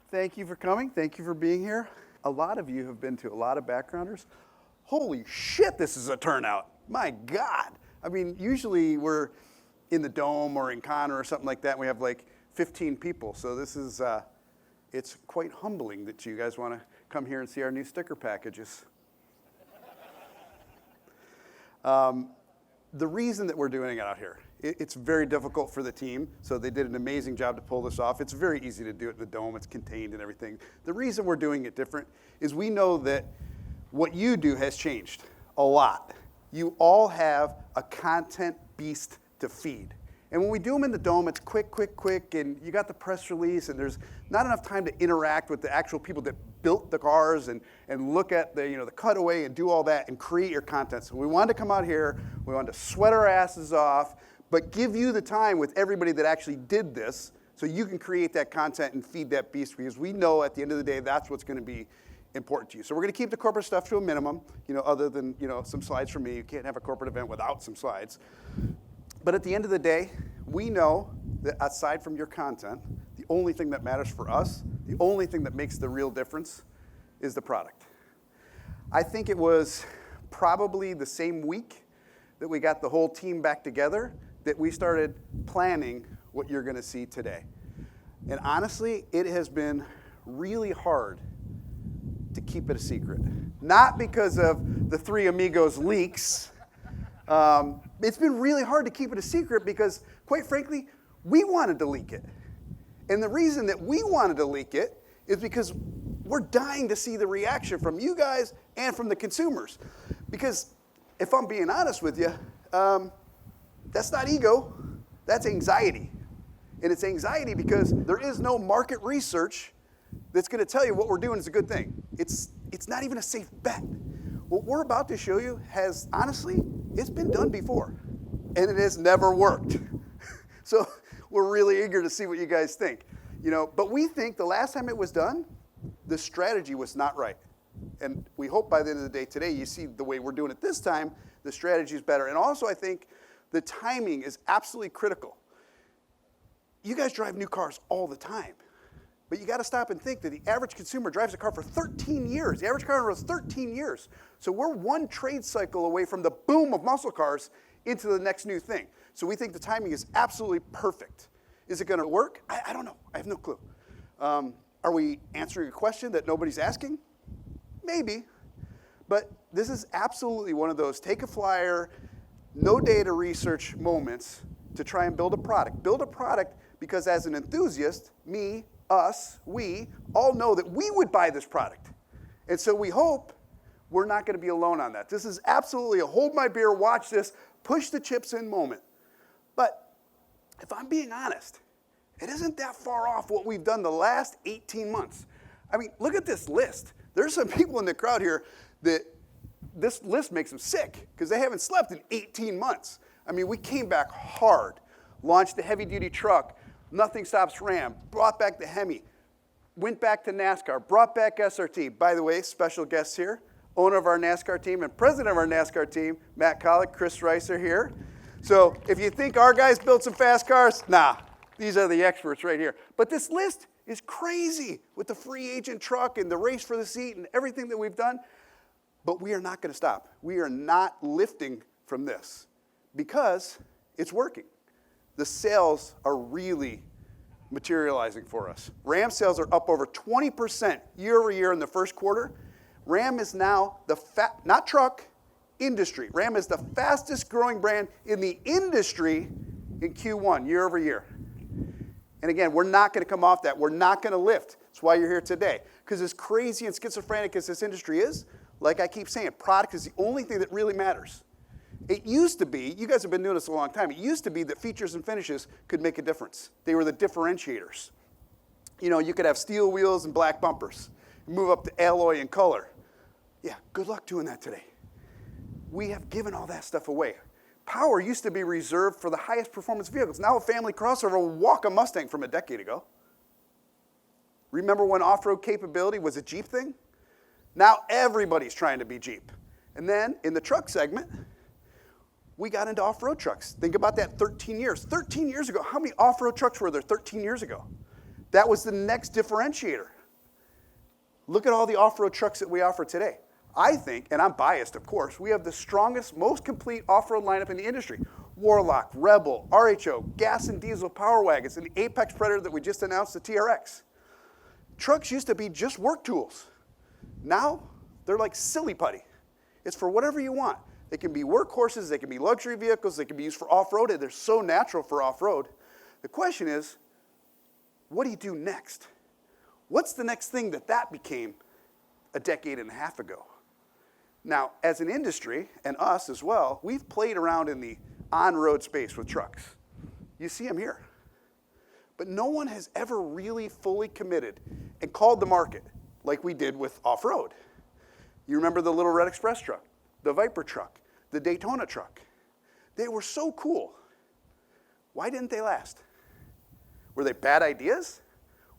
Thank you for coming. Thank you for being here. A lot of you have been to a lot of backgrounders. Holy shit, this is a turnout. My God. I mean, usually we're in the Dome or in Connor or something like that, and we have like 15 people. So this is, it's quite humbling that you guys want to come here and see our new sticker packages. The reason that we're doing it out here, it's very difficult for the team, so they did an amazing job to pull this off. It's very easy to do it in the Dome. It's contained and everything. The reason we're doing it different is we know that what you do has changed a lot. You all have a content beast to feed. And when we do them in the Dome, it's quick, and you got the press release, and there's not enough time to interact with the actual people that built the cars and look at the, the cutaway and do all that and create your content. So we wanted to come out here, we wanted to sweat our asses off, but give you the time with everybody that actually did this so you can create that content and feed that beast, because we know at the end of the day that's what's going to be important to you. So we're going to keep the corporate stuff to a minimum, other than some slides from me. You can't have a corporate event without some slides. But at the end of the day, we know that aside from your content, the only thing that matters for us, the only thing that makes the real difference is the product. I think it was probably the same week that we got the whole team back together that we started planning what you're going to see today. And honestly, it has been really hard to keep it a secret. Not because of the Three Amigos leaks. It's been really hard to keep it a secret because, quite frankly, we wanted to leak it. And the reason that we wanted to leak it is because we're dying to see the reaction from you guys and from the consumers. Because if I'm being honest with you, that's not ego, that's anxiety. And it's anxiety because there is no market research that's going to tell you what we're doing is a good thing. It's not even a safe bet. What we're about to show you has, honestly, it's been done before, and it has never worked. So we're really eager to see what you guys think. But we think the last time it was done, the strategy was not right. And we hope by the end of the day today, you see the way we're doing it this time, the strategy is better. And also I think the timing is absolutely critical. You guys drive new cars all the time. But you got to stop and think that the average consumer drives a car for 13 years. The average car owner was 13 years. So we're one trade cycle away from the boom of muscle cars into the next new thing. So we think the timing is absolutely perfect. Is it going to work? I don't know. I have no clue. Are we answering a question that nobody's asking? Maybe. But this is absolutely one of those take a flyer, no data research moments to try and build a product. Build a product because as an enthusiast, me, us, we all know that we would buy this product. And so we hope we're not going to be alone on that. This is absolutely a hold my beer, watch this, push the chips in moment. But if I'm being honest, it isn't that far off what we've done the last 18 months. I mean, look at this list. There's some people in the crowd here that this list makes them sick because they haven't slept in 18 months. I mean, we came back hard, launched the heavy-duty truck, Nothing Stops Ram, brought back the HEMI, went back to NASCAR, brought back SRT. By the way, special guests here, owner of our NASCAR team and president of our NASCAR team, Matt Collick, Chris Rice are here. So if you think our guys built some fast cars, nah, these are the experts right here. But this list is crazy with the free agent truck and the race for the seat and everything that we've done. But we are not going to stop. We are not lifting from this because it's working. The sales are really materializing for us. Ram sales are up over 20% year over year in the first quarter. Ram is now not truck, industry. Ram is the fastest growing brand in the industry in Q1 year over year. And again, we're not going to come off that. We're not going to lift. That's why you're here today. Because as crazy and schizophrenic as this industry is, like I keep saying, product is the only thing that really matters. It used to be, you guys have been doing this a long time, it used to be that features and finishes could make a difference. They were the differentiators. You could have steel wheels and black bumpers. Move up to alloy and color. Yeah, good luck doing that today. We have given all that stuff away. Power used to be reserved for the highest performance vehicles. Now a family crossover will walk a Mustang from a decade ago. Remember when off-road capability was a Jeep thing? Now everybody's trying to be Jeep. And then in the truck segment, we got into off-road trucks. Think about that 13 years. 13 years ago, how many off-road trucks were there 13 years ago? That was the next differentiator. Look at all the off-road trucks that we offer today. I think, and I'm biased of course, we have the strongest, most complete off-road lineup in the industry. Warlock, Rebel, RHO, gas and diesel power wagons, and the Apex Predator that we just announced, the TRX. Trucks used to be just work tools. Now, they're like silly putty. It's for whatever you want. They can be workhorses, they can be luxury vehicles, they can be used for off-road, and they're so natural for off-road. The question is, what do you do next? What's the next thing that became a decade and a half ago? Now, as an industry, and us as well, we've played around in the on-road space with trucks. You see them here. But no one has ever really fully committed and called the market like we did with off-road. You remember the Little Red Express truck, the Viper truck, the Daytona truck. They were so cool. Why didn't they last? Were they bad ideas?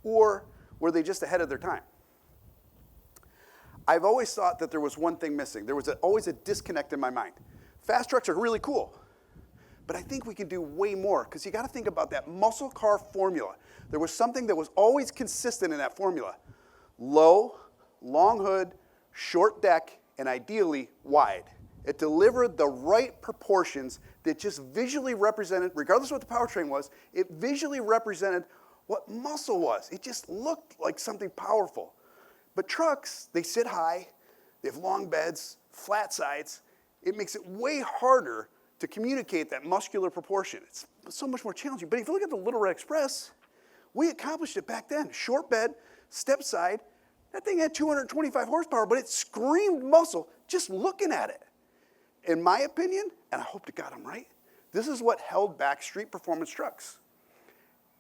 Or were they just ahead of their time? I've always thought that there was one thing missing. There was always a disconnect in my mind. Fast trucks are really cool, but I think we can do way more because you got to think about that muscle car formula. There was something that was always consistent in that formula. Low, long hood, short deck, and ideally wide. It delivered the right proportions that just visually represented, regardless of what the powertrain was, it visually represented what muscle was. It just looked like something powerful. But trucks, they sit high, they have long beds, flat sides. It makes it way harder to communicate that muscular proportion. It's so much more challenging. But if you look at the Little Red Express, we accomplished it back then. Short bed, step side. That thing had 225 horsepower, but it screamed muscle just looking at it. In my opinion, and I hope to God I'm right, this is what held back street performance trucks.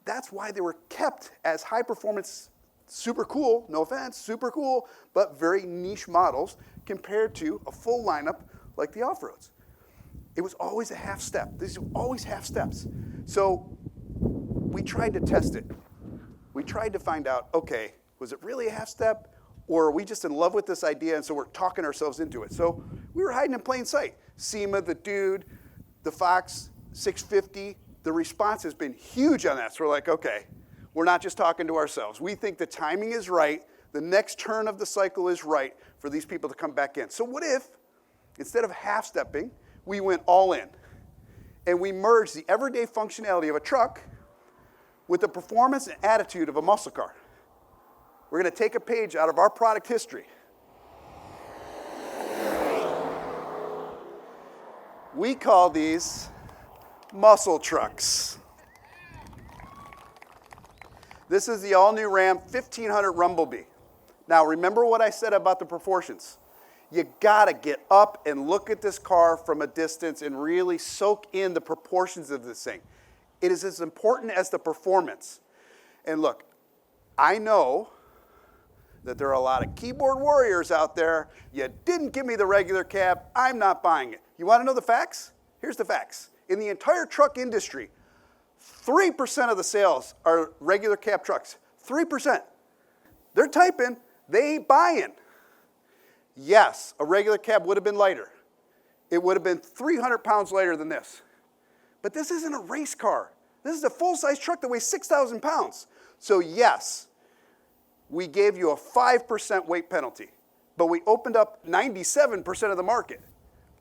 That's why they were kept as high performance, super cool, no offense, super cool, but very niche models compared to a full lineup like the off-roads. It was always a half step. These were always half steps. So we tried to test it. We tried to find out, okay, was it really a half step? Or are we just in love with this idea and so we're talking ourselves into it? So we were hiding in plain sight. SEMA, the Dude, the Fox 650, the response has been huge on that. So we're like, okay, we're not just talking to ourselves. We think the timing is right, the next turn of the cycle is right for these people to come back in. So what if, instead of half-stepping, we went all in and we merged the everyday functionality of a truck with the performance and attitude of a muscle car? We're going to take a page out of our product history. We call these muscle trucks. This is the all-new Ram 1500 Rumblebee. Now, remember what I said about the proportions. You gotta get up and look at this car from a distance and really soak in the proportions of this thing. It is as important as the performance. And look, I know that there are a lot of keyboard warriors out there. You didn't give me the regular cab, I'm not buying it. You wanna know the facts? Here's the facts. In the entire truck industry, 3% of the sales are regular cab trucks. 3%. They're typing, they ain't buying. Yes, a regular cab would have been lighter. It would have been 300 pounds lighter than this. But this isn't a race car. This is a full-size truck that weighs 6,000 pounds. So yes, we gave you a 5% weight penalty, but we opened up 97% of the market.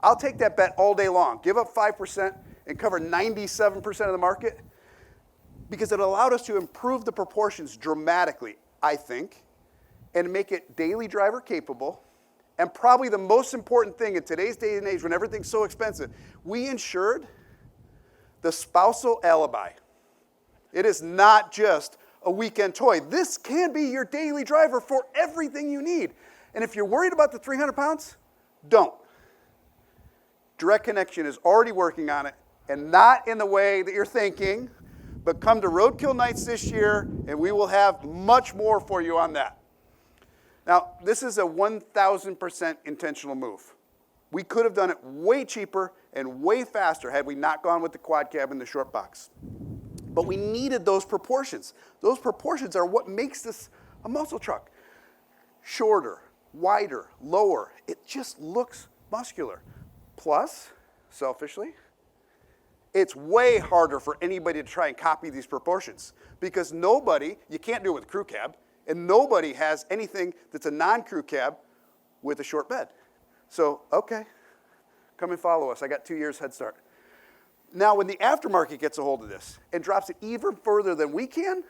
I'll take that bet all day long. Give up 5% and cover 97% of the market because it allowed us to improve the proportions dramatically, I think, and make it daily driver capable. And probably the most important thing in today's day and age when everything's so expensive, we ensured the spousal alibi. It is not just a weekend toy. This can be your daily driver for everything you need. And if you're worried about the 300 pounds, don't. Direct Connection is already working on it, and not in the way that you're thinking, but come to Roadkill Nights this year, and we will have much more for you on that. Now, this is a 1,000% intentional move. We could have done it way cheaper and way faster had we not gone with the quad cab and the short box. But we needed those proportions. Those proportions are what makes this a muscle truck. Shorter, wider, lower. It just looks muscular. Plus, selfishly, it's way harder for anybody to try and copy these proportions because nobody, you can't do it with crew cab. And nobody has anything that's a non-crew cab with a short bed. So, okay, come and follow us. I got 2 years head start. Now, when the aftermarket gets a hold of this and drops it even further than we can,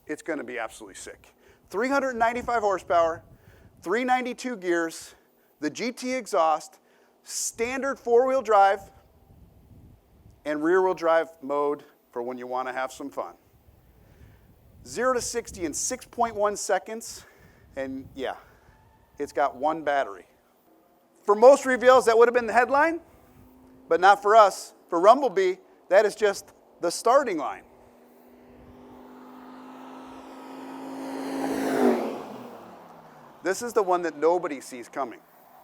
it's going to be absolutely sick. 395 horsepower, 392 gears, the GT exhaust, standard four-wheel drive, and rear-wheel drive mode for when you want to have some fun. 0 to 60 in 6.1 seconds, and yeah, it's got one battery. For most reveals, that would have been the headline, but not for us. For Rumblebee, that is just the starting line. This is the one that nobody sees coming.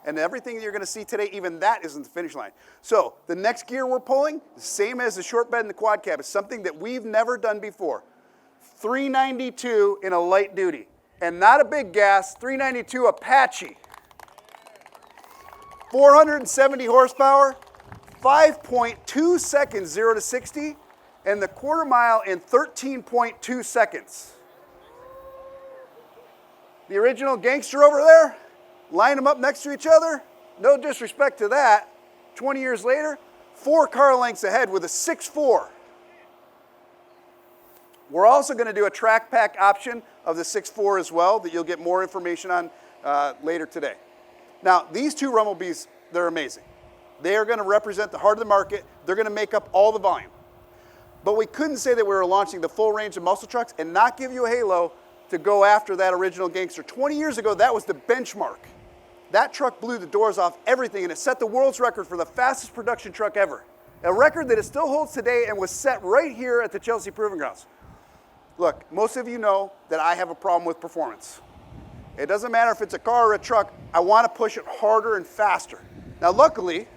And everything that you're going to see today, even that isn't the finish line. So the next gear we're pulling, the same as the short bed and the quad cab, is something that we've never done before. 392 in a light duty. And not a big gas, 392 Apache. 470 horsepower, 5.2 seconds 0 to 60, and the quarter mile in 13.2 seconds. The original gangster over there, line them up next to each other, no disrespect to that, 20 years later, 4 car lengths ahead with a 6.4. We're also going to do a track pack option of the 6.4 as well that you'll get more information on later today. Now, these two Rumblebees, they're amazing. They are going to represent the heart of the market. They're going to make up all the volume. But we couldn't say that we were launching the full range of muscle trucks and not give you a halo to go after that original gangster. 20 years ago, that was the benchmark. That truck blew the doors off everything, and it set the world's record for the fastest production truck ever. A record that it still holds today and was set right here at the Chelsea Proving Grounds. Look, most of you know that I have a problem with performance. It doesn't matter if it's a car or a truck, I want to push it harder and faster. Now luckily,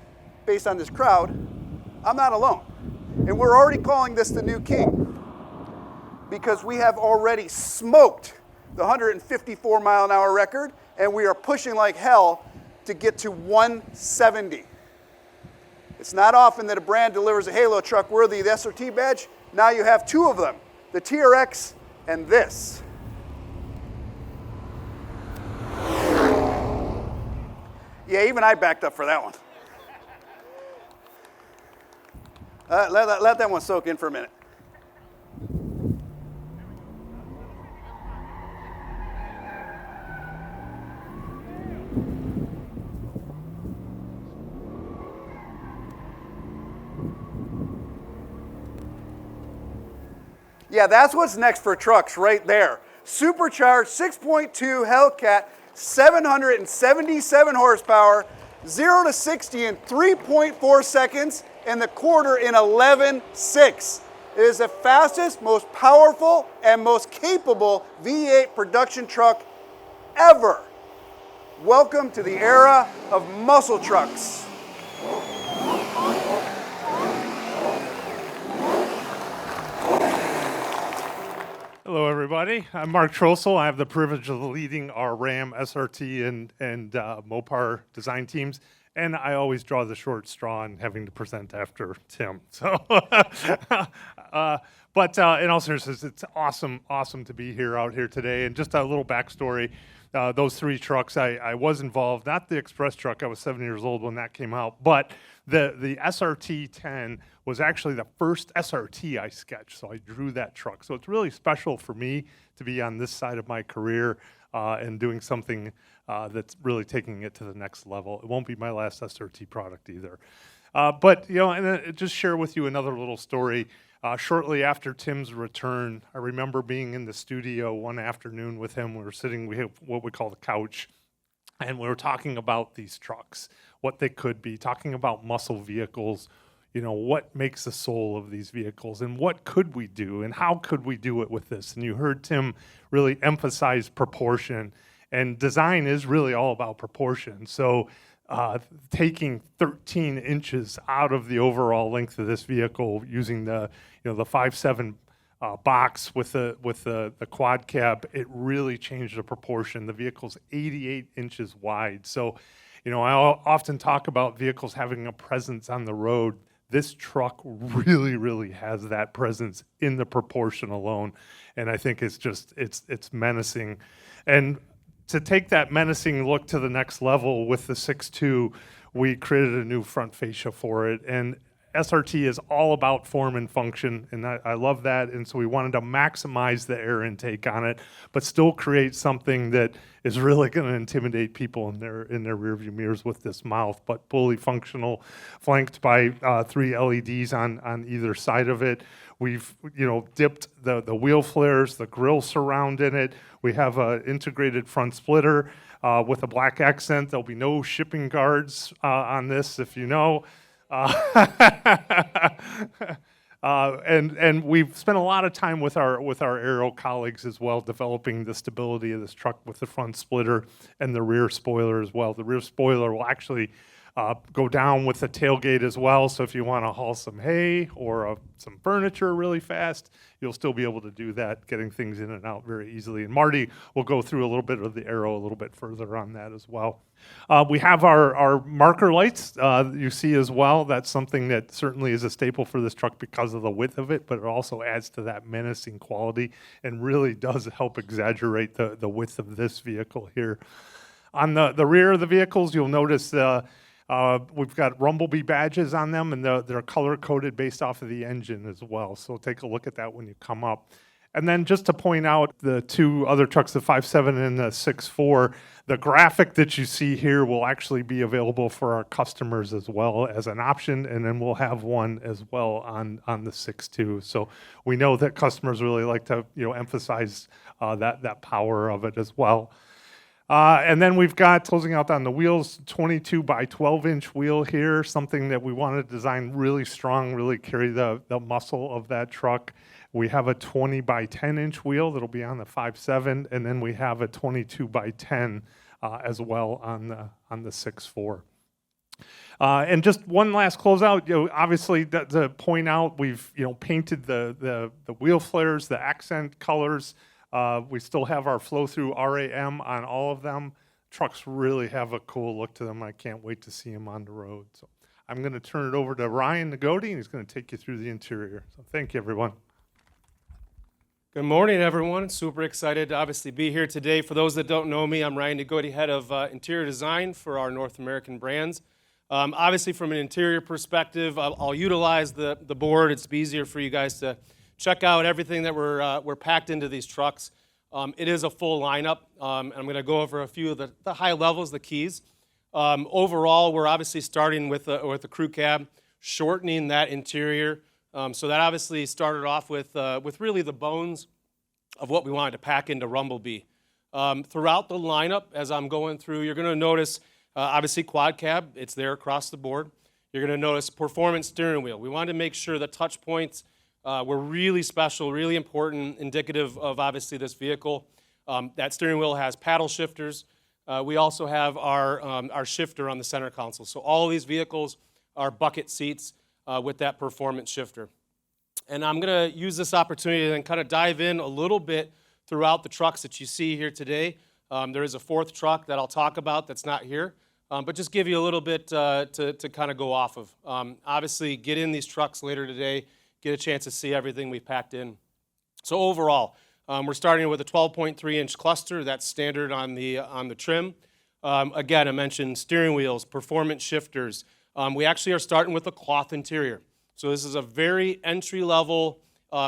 based on this crowd, I'm not alone. And we're already calling this the new king because we have already smoked the 154 mile an hour record, and we are pushing like hell to get to 170. It's not often that a brand delivers a halo truck worthy of the SRT badge. Now you have 2 of them, the TRX and this. Yeah, even I backed up for that one. Let that one soak in for a minute. Yeah, that's what's next for trucks right there. Supercharged 6.2 Hellcat, 777 horsepower, 0 to 60 in 3.4 seconds, and the quarter in 11.6. It is the fastest, most powerful, and most capable V8 production truck ever. Welcome to the era of muscle trucks. Hello, everybody. I'm Mark Trossel. I have the privilege of leading our Ram, SRT, and Mopar design teams. And I always draw the short straw in having to present after Tim. So, but in all seriousness, it's awesome to be out here today. And just a little backstory. Those 3 trucks, I was involved, not the Express truck, I was 7 years old when that came out, but the SRT 10 was actually the first SRT I sketched, so I drew that truck. So it's really special for me to be on this side of my career and doing something that's really taking it to the next level. It won't be my last SRT product either. But, you know, and just share with you another little story. Shortly after Tim's return, I remember being in the studio one afternoon with him. We have what we call the couch, and we were talking about these trucks, what they could be, talking about muscle vehicles, you know, what makes the soul of these vehicles, and what could we do, and how could we do it with this? And you heard Tim really emphasize proportion, and design is really all about proportion. So taking 13 inches out of the overall length of this vehicle using the 5.7 box with the quad cab, it really changed the proportion. The vehicle's 88 inches wide. So, you know, I often talk about vehicles having a presence on the road. this truck really, really has that presence in the proportion alone. And I think it's menacing. And to take that menacing look to the next level with the 6.2, we created a new front fascia for it. And SRT is all about form and function, and I love that. And so we wanted to maximize the air intake on it, but still create something that is really going to intimidate people in their rearview mirrors with this mouth, but fully functional, flanked by 3 LEDs on either side of it. We've dipped the wheel flares, the grill surround in it. We have an integrated front splitter with a black accent. There'll be no shipping guards on this, if you know. And we've spent a lot of time with our aero colleagues as well, developing the stability of this truck with the front splitter and the rear spoiler as well. The rear spoiler will actually go down with the tailgate as well. So if you want to haul some hay or some furniture really fast, you'll still be able to do that, getting things in and out very easily. And Marty will go through a little bit of the aero a little bit further on that as well. We have our marker lights you see as well. That's something that certainly is a staple for this truck because of the width of it, but it also adds to that menacing quality and really does help exaggerate the width of this vehicle here. On the rear of the vehicles, you'll notice we've got Rumblebee badges on them, and they're color-coded based off of the engine as well. So take a look at that when you come up. And then just to point out the 2 other trucks, the 5.7 and the 6.4, the graphic that you see here will actually be available for our customers as well as an option, and then we'll have one as well on the 6.2. So we know that customers really like to emphasize that power of it as well. And then we've got, closing out on the wheels, 22 by 12 inch wheel here, something that we wanted to design really strong, really carry the muscle of that truck. We have a 20 by 10 inch wheel that'll be on the 5.7, and then we have a 22 by 10 as well on the 6.4. And just one last closeout, obviously to point out, we've painted the wheel flares, the accent colors. We still have our flow-through RAM on all of them. Trucks really have a cool look to them. I can't wait to see them on the road. So I'm going to turn it over to Ryan Nagodi, and he's going to take you through the interior. So thank you, everyone. Good morning, everyone. Super excited to obviously be here today. For those that don't know me, I'm Ryan Nagodi, head of interior design for our North American brands. Obviously, from an interior perspective, I'll utilize the board. It's easier for you guys to check out everything that we're packed into these trucks. It is a full lineup. I'm going to go over a few of the high levels, the keys. Overall, we're obviously starting with the crew cab, shortening that interior. So that obviously started off with really the bones of what we wanted to pack into Rumblebee. Throughout the lineup, as I'm going through, you're going to notice obviously quad cab. It's there across the board. You're going to notice performance steering wheel. We wanted to make sure the touch points were really special, really important, indicative of obviously this vehicle. That steering wheel has paddle shifters. We also have our shifter on the center console. So all of these vehicles are bucket seats with that performance shifter. And I'm going to use this opportunity to then kind of dive in a little bit throughout the trucks that you see here today. There is a 4th truck that I'll talk about that's not here, but just give you a little bit to kind of go off of. Obviously, get in these trucks later today, get a chance to see everything we've packed in. So overall, we're starting with a 12.3-inch cluster. That's standard on the trim. Again, I mentioned steering wheels, performance shifters. We actually are starting with a cloth interior. So this is a very entry-level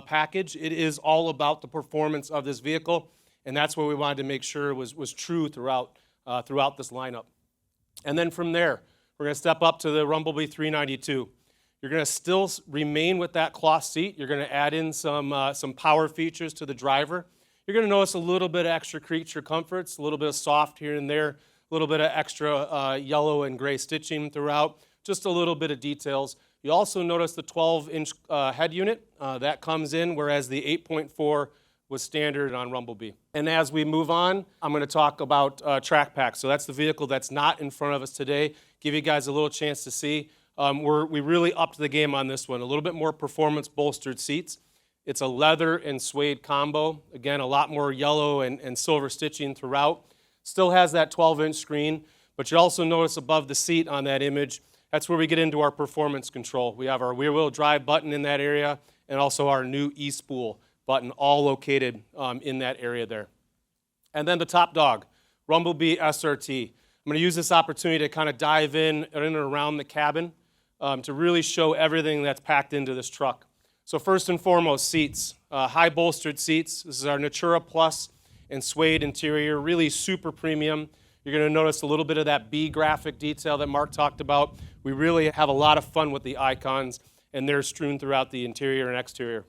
package. It is all about the performance of this vehicle, and that's what we wanted to make sure was true throughout this lineup. And then from there, we're going to step up to the Rumblebee 392. You're going to still remain with that cloth seat. You're going to add in some power features to the driver. You're going to notice a little bit of extra creature comforts, a little bit of soft here and there, a little bit of extra yellow and gray stitching throughout, just a little bit of details. You also notice the 12-inch head unit. That comes in, whereas the 8.4 was standard on Rumblebee. And as we move on, I'm going to talk about Track Pack. So that's the vehicle that's not in front of us today. Give you guys a little chance to see. We really upped the game on this one. A little bit more performance bolstered seats. It's a leather and suede combo. Again, a lot more yellow and silver stitching throughout. Still has that 12-inch screen, but you also notice above the seat on that image That's where we get into our performance control. We have our rear-wheel drive button in that area and also our new E-spool button, all located in that area there. And then the top dog, Rumblebee SRT. I'm going to use this opportunity to kind of dive in and around the cabin to really show everything that's packed into this truck. So first and foremost, seats, high bolstered seats. This is our Natura Plus and suede interior, really super premium. You're going to notice a little bit of that B graphic detail that Mark talked about. We really have a lot of fun with the icons, and they're strewn throughout the interior and exterior.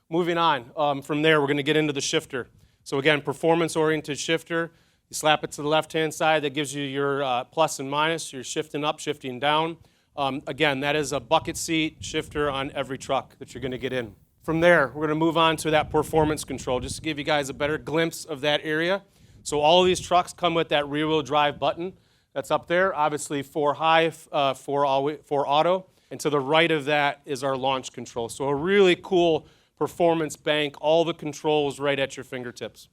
Moving on, from there, we're going to get into the shifter. So again, performance-oriented shifter. You slap it to the left-hand side, that gives you your plus and minus. You're shifting up, shifting down. Again, that is a bucket seat shifter on every truck that you're going to get in. From there, we're going to move on to that performance control, just to give you guys a better glimpse of that area. So all of these trucks come with that rear-wheel drive button that's up there, obviously 4 high, 4 auto. And to the right of that is our launch control. So a really cool performance bank, all the controls right at your fingertips.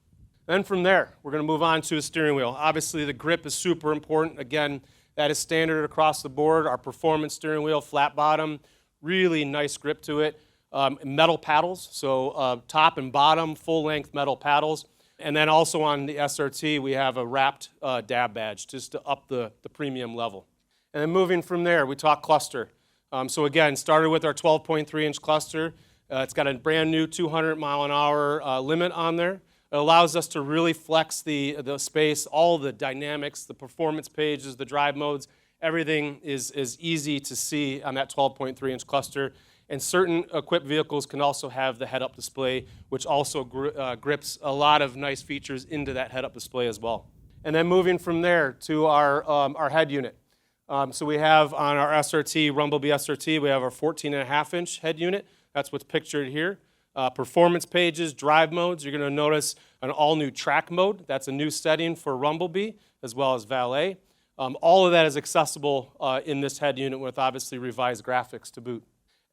Then from there, we're going to move on to a steering wheel. Obviously, the grip is super important. Again, that is standard across the board. Our performance steering wheel, flat bottom, really nice grip to it. Metal paddles, so top and bottom, full-length metal paddles. And then also on the SRT, we have a wrapped dab badge just to up the premium level. And then moving from there, we talk cluster. So again, started with our 12.3-inch cluster. It's got a brand new 200-mile-an-hour limit on there. It allows us to really flex the space, all the dynamics, the performance pages, the drive modes. Everything is easy to see on that 12.3-inch cluster. And certain equipped vehicles can also have the head-up display, which also grips a lot of nice features into that head-up display as well. And then moving from there to our head unit. So we have on our SRT, Rumblebee SRT, we have our 14.5-inch head unit. That's what's pictured here. Performance pages, drive modes, you're going to notice an all-new track mode. That's a new setting for Rumblebee, as well as Valet. All of that is accessible in this head unit with obviously revised graphics to boot.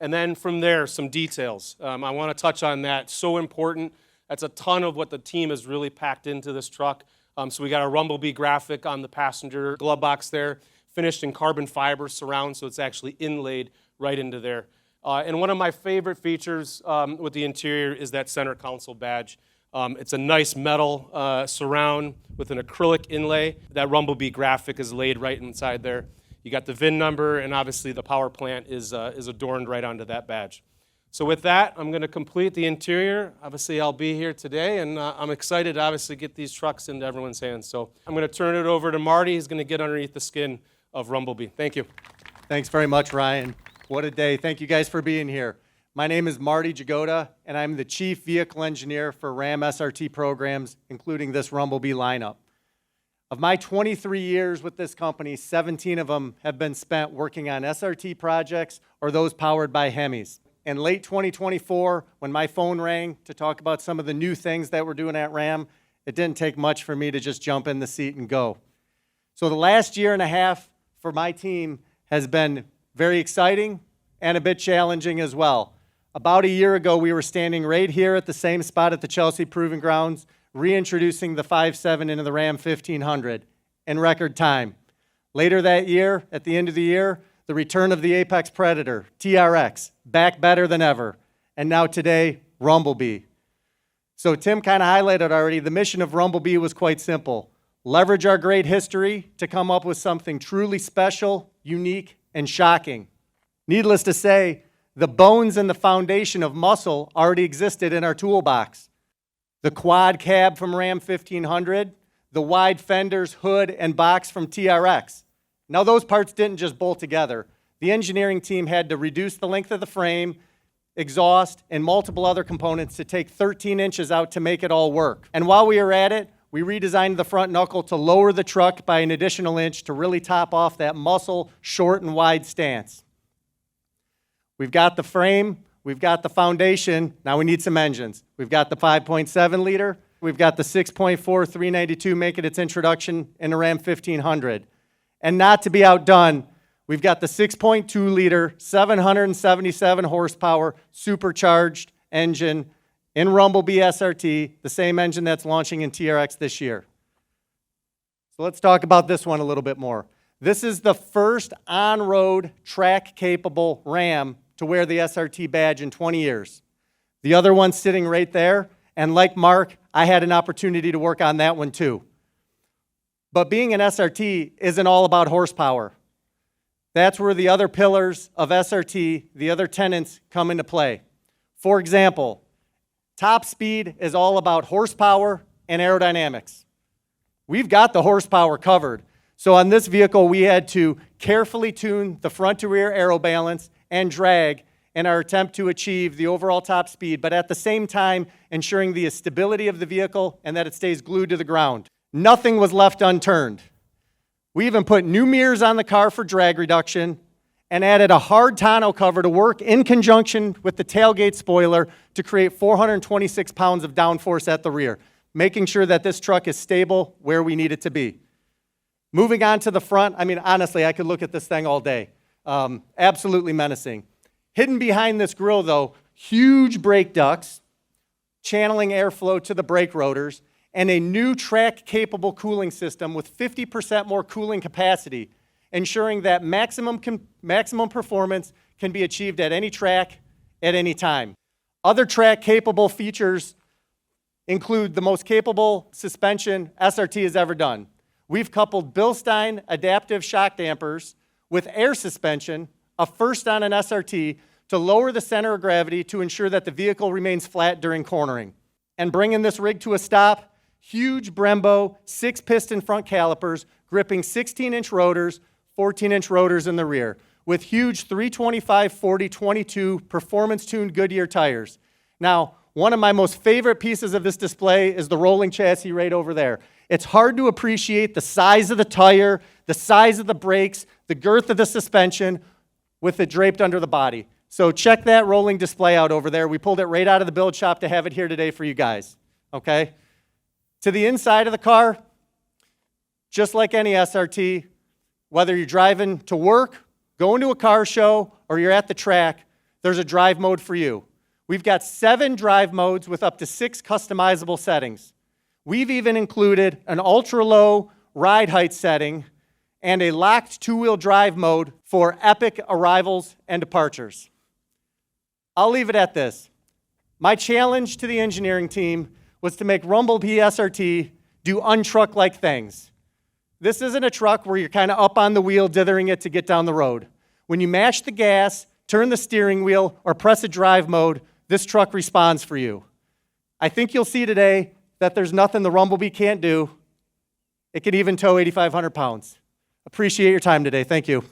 And then from there, some details. I want to touch on that. So important. That's a ton of what the team has really packed into this truck. So we got a Rumblebee graphic on the passenger glove box there, finished in carbon fiber surround, so it's actually inlaid right into there. And one of my favorite features with the interior is that center console badge. It's a nice metal surround with an acrylic inlay. That Rumblebee graphic is laid right inside there. You got the VIN number, and obviously the power plant is adorned right onto that badge. So with that, I'm going to complete the interior. Obviously, I'll be here today, and I'm excited to obviously get these trucks into everyone's hands. So I'm going to turn it over to Marty. He's going to get underneath the skin of Rumblebee. Thank you. Thanks very much, Ryan. What a day. Thank you guys for being here. My name is Marty Jagoda, and I'm the Chief Vehicle Engineer for Ram SRT programs, including this Rumblebee lineup. Of my 23 years with this company, 17 of them have been spent working on SRT projects or those powered by HEMIs. In late 2024, when my phone rang to talk about some of the new things that we're doing at Ram, it didn't take much for me to just jump in the seat and go. So the last year and a half for my team has been very exciting and a bit challenging as well. About a year ago, we were standing right here at the same spot at the Chelsea Proving Grounds, reintroducing the 5.7 into the Ram 1500 in record time. Later that year, at the end of the year, the return of the Apex Predator, TRX, back better than ever. And now today, Rumblebee. So Tim kind of highlighted already, the mission of Rumblebee was quite simple. Leverage our great history to come up with something truly special, unique, and shocking. Needless to say, the bones and the foundation of muscle already existed in our toolbox. The quad cab from Ram 1500, the wide fenders, hood, and box from TRX. Now those parts didn't just bolt together. The engineering team had to reduce the length of the frame, exhaust, and multiple other components to take 13 inches out to make it all work. And while we were at it, we redesigned the front knuckle to lower the truck by an additional inch to really top off that muscle, short and wide stance. We've got the frame, we've got the foundation, now we need some engines. We've got the 5.7 liter, we've got the 6.4 392 making its introduction in the Ram 1500. And not to be outdone, we've got the 6.2 liter, 777 horsepower, supercharged engine in Rumblebee SRT, the same engine that's launching in TRX this year. So let's talk about this one a little bit more. This is the first on-road track-capable Ram to wear the SRT badge in 20 years. The other one's sitting right there, and like Mark, I had an opportunity to work on that one too. But being an SRT isn't all about horsepower. That's where the other pillars of SRT, the other tenets, come into play. For example, top speed is all about horsepower and aerodynamics. We've got the horsepower covered. So on this vehicle, we had to carefully tune the front to rear aero balance and drag in our attempt to achieve the overall top speed, but at the same time, ensuring the stability of the vehicle and that it stays glued to the ground. Nothing was left unturned. We even put new mirrors on the car for drag reduction and added a hard tonneau cover to work in conjunction with the tailgate spoiler to create 426 pounds of downforce at the rear, making sure that this truck is stable where we need it to be. Moving on to the front, I mean, honestly, I could look at this thing all day. Absolutely menacing. Hidden behind this grille, though, huge brake ducts, channeling airflow to the brake rotors, and a new track-capable cooling system with 50% more cooling capacity, ensuring that maximum performance can be achieved at any track at any time. Other track-capable features include the most capable suspension SRT has ever done. We've coupled Bilstein adaptive shock dampers with air suspension, a first on an SRT, to lower the center of gravity to ensure that the vehicle remains flat during cornering. And bringing this rig to a stop, huge Brembo 6-piston front calipers gripping 16-inch rotors, 14-inch rotors in the rear, with huge 325/40/22 performance-tuned Goodyear tires. Now, one of my most favorite pieces of this display is the rolling chassis right over there. It's hard to appreciate the size of the tire, the size of the brakes, the girth of the suspension with it draped under the body. So check that rolling display out over there. We pulled it right out of the build shop to have it here today for you guys, okay? To the inside of the car, just like any SRT, whether you're driving to work, going to a car show, or you're at the track, there's a drive mode for you. We've got 7 drive modes with up to 6 customizable settings. We've even included an ultra-low ride height setting and a locked 2-wheel drive mode for epic arrivals and departures. I'll leave it at this. My challenge to the engineering team was to make Rumblebee SRT do untruck-like things. This isn't a truck where you're kind of up on the wheel dithering it to get down the road. When you mash the gas, turn the steering wheel, or press a drive mode, this truck responds for you. I think you'll see today that there's nothing the Rumblebee can't do. It can even tow 8,500 pounds. Appreciate your time today. Thank you.